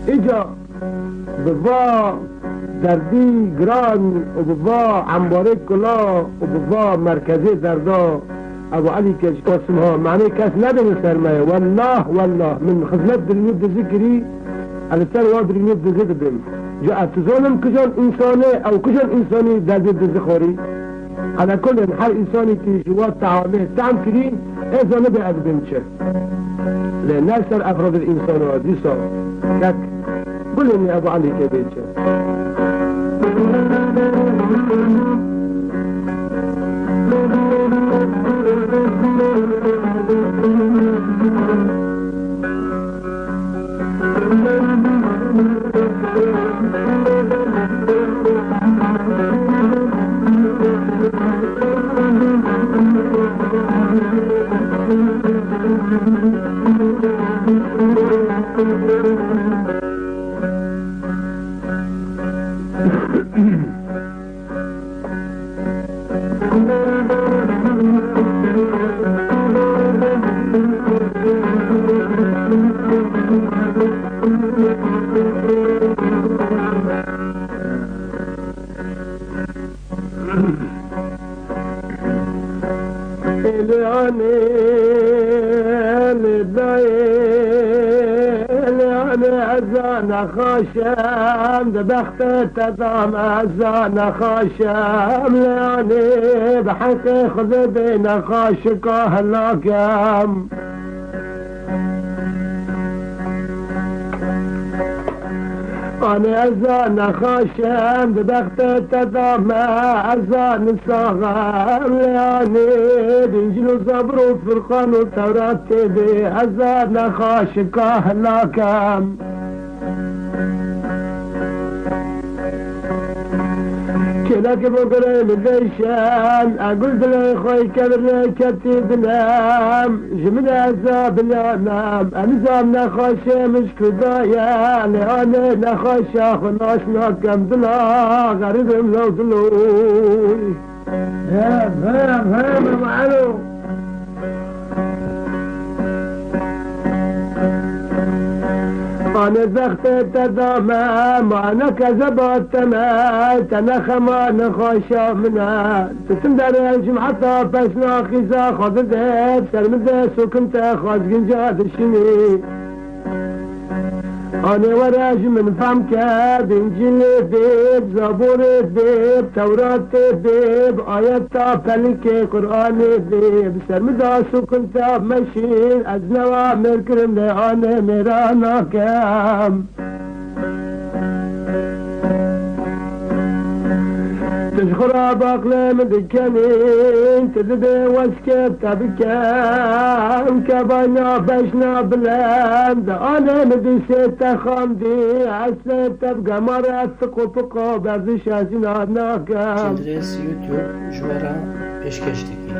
ایجا بوا دردی گران و بوا انباره کلا و بوا مرکزی دردا ابو علی کش قاسم ها معنی کس نداره سرمایه والله والله من خدمت دلنیب ذکری على سر وادر نيب ذكر جاء تزولم كجان إنساني أو كجان إنساني دازد ذخوري على كل حال إنساني تجوات تعامله تعم كرين إذا نبي أقدمشه لأن ناصر أفراد الإنسان ودي صار لك قل إني أبو علي كبيتشه خاشم بخت تدام ازان خاشم لاني بحق خذ بين خاشك هلاكم أنا أزان خاشم بخت تدام أزان صغام لاني بنجل صبر وفرقان وتورات بي أزان خاشك هلاكم لك بقري مديشان أقول دلي خوي كبر كتي بنام جمنا عذاب الأمام أنزام نخوشي مش كدايا لأني نخوشي خلاص ناكم دلا غريب لو دلوي هام معلو أنا زخت تدامى أنا كذبت تمات أنا خمان خاشا منا تسندر الجمعة بسنا خيزا خذ ذهب سرمد سكنت خاز جنجاد الشمي أنا وراج من فمك بنجيل بيب زبور بيب توراة بيب آيات فلك قرآن بيب سرمدا سكنت مشين أزنوا مركرم لأنا ميرانا كام تشخر باقلة من دكانين تدبي واسكب تبكام كبانا بشنا بلاند أنا مدسيت خاندي عسلت تبقى مرات تقوطقو بردش ازينا ناكام تدرس يوتيوب جوارا بشكشتكي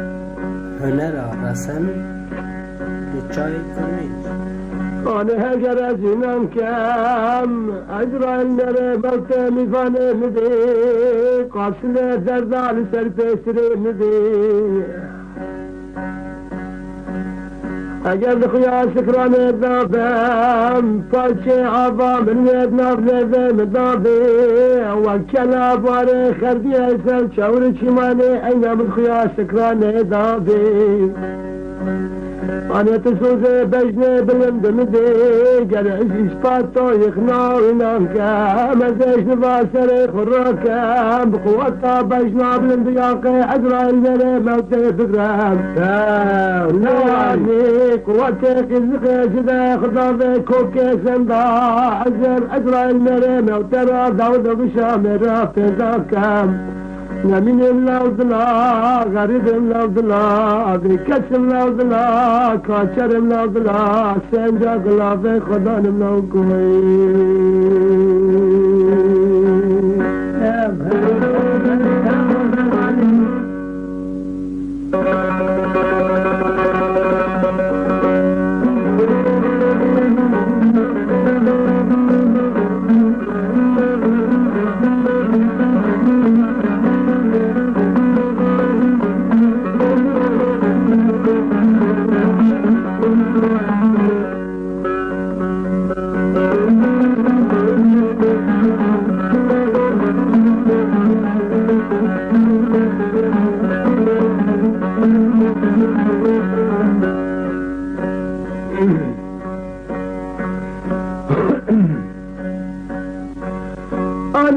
هنرا رسم لچاي كرميز أنا هجر زنان كام أجرى النرى بلت ميزان مدي قاسل زردال سربسر مدي أجل خيا سكران الدابم فالشي عظام من يدنا بلذم الدابي وكلا باري خردي أسل شاور شماني أيام الخيا سكران الدابي أنا تسوز بجنة بلند مدي قال عزيز فاتو يخناونا كام زيش نباسر خراكام بقوة بجنة بلند ياقي عزرا المري موتي بقرام نواني قوتك الزخي جدا خضاب كوكي سندا عزرا المري موتي داود بشام رافي ذاكام نمين اللوضلا غريب اللوضلا بكس اللوضلا كاشر اللوضلا سنجا غلافي خدان اللوضلا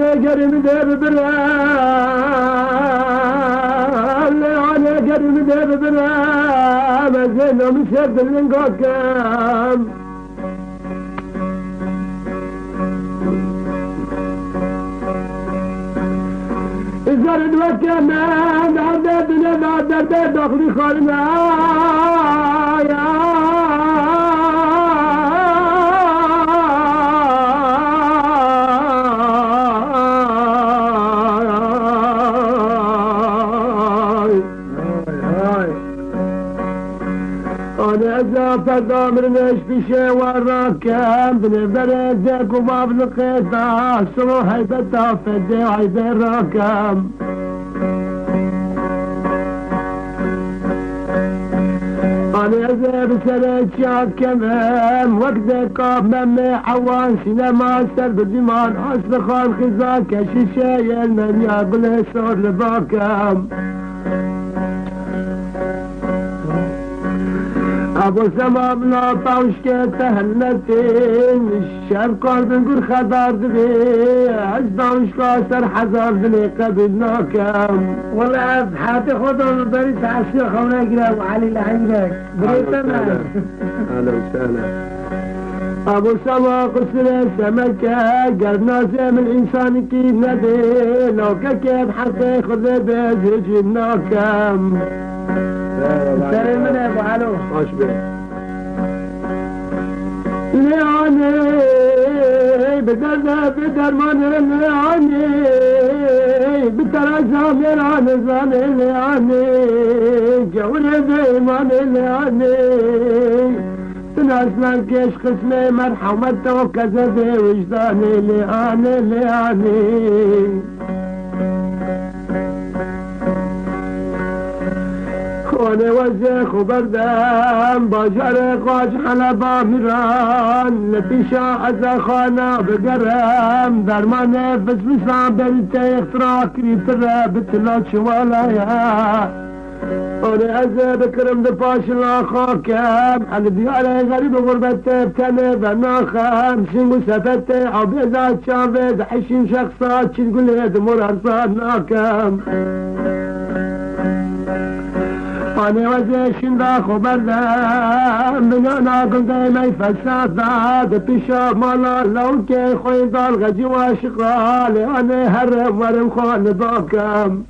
لیانه گرم ده ببرم لیانه گرم ده ببرم از نام شد دلنگا کم زرد وکم درد دنیا درد داخلی خانم فدامرنش بشه وراكم بنبردك وما بلقيتها سرو هيبتها فدي عيد الراكم أنا أزير سنة شاكم وقت قاب ممي عوان سينما سر بالزمان أصل خان خزاك شيشي من يقبل صور لباكم ابو سمام لا طاوشك تهلتين الشرق بنقول خبر دبي عز طاوشك سر حزار بني قبلناكم والله بحاتي خذوا بريد عشير خونا قرا وعلي لعينك بريد تمام اهلا وسهلا ابو سما قصر سمكة قرنا زي من الانسان كيف ندي لو كيف حتى خذ بزجناكم سلام من ابو علو خوش بك لياني بدرمان لياني بترزام لياني لياني جوري بيمان لياني تناس من كيش قسمي مرحمته وكذبي وجداني لياني لياني خانه وزخ و بردم باجر قاج حلبا میران لپیشا از خانه بگرم درمان فسفسان بلت اختراکری تره بتلا چوالایا خانه از بکرم دپاش لاخاکم حل دیار غریب غربت بتنه بناخم شنگو سفت عبیزات شاوز حشیم شخصات چنگوله دمور ارزاد ناکم أنا وزيشن دا خبردم من أنا قلت ما يفسد ذات بشاب مالا لو كي خوين دار غجي واشقال أنا هرم ورم خان ضاكم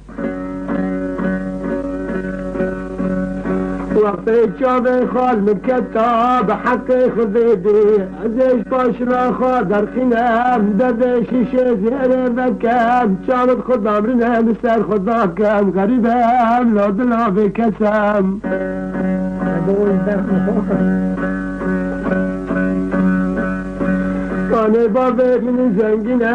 وقت الشاب خال مكتاب حقي خذيدي عزيز باشرا خادر خنام دردش شيزير بكام شارد خدام رنا مستر خداكم غريبام لا دلا بكسام أنا بابك من زنجنا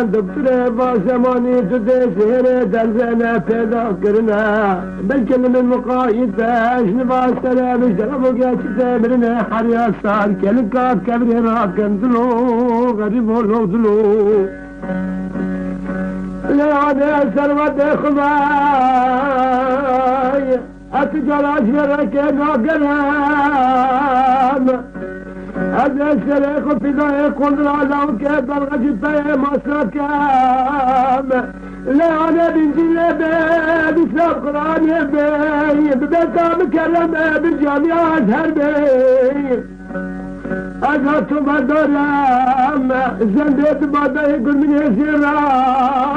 دكتور بازماني تدي سهر درزنا پیدا کرنا بلکل من مقايدة شنبا سلام جربو قاشت برنا حريا صار كلكات كبري راكن دلو غريب ولو دلو لا أنا سروت خباي أتجر أجبرك ناقرام هذا الشريخ في ذا قدرة لو كيف الغجفة مسكام لا أنا بنجي بسبب قرآن ببيتا مكرمة بالجامعة أزهر بي أزهرت بدرام زندت بعد يقول من يسيرا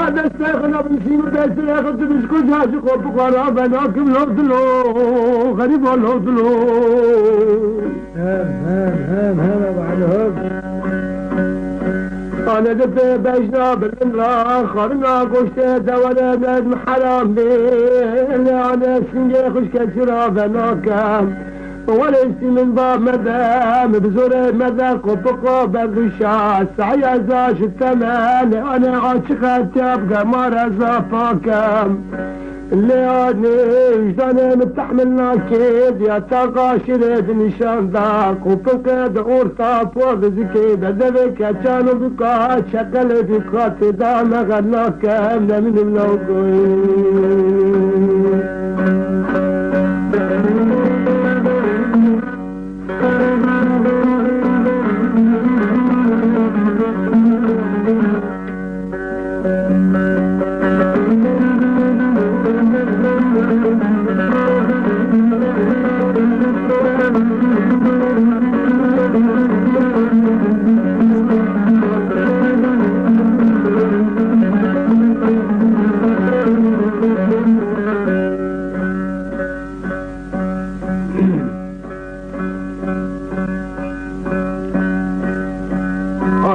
هذا استيخنا بنسيم بيسيخ تبسكو جاشق وفقرا بناكم لوضلو غريب لوضلو هم ابو علو أنا دفي بجنا بالإمرأة خرنا قشت دولة من حرام بي أنا سنجي خش كسرا بناكم ولست من باب مدام بزور مدى قطقة بالرشاة سعي عزاش التمال أنا عاشقة تبقى مرزا فاكم لياني وجداني متحمل ناكيد يا تاقا شريد نشان داك وفقد غورتا فوق زكيد دبك كانوا بقات شكل بقات دام غلاك من الملوكوين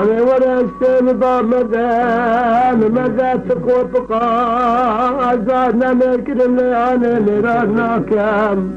همه ورشتم با مدد قطقا ازاد نمکرم لیانه نرار ناکم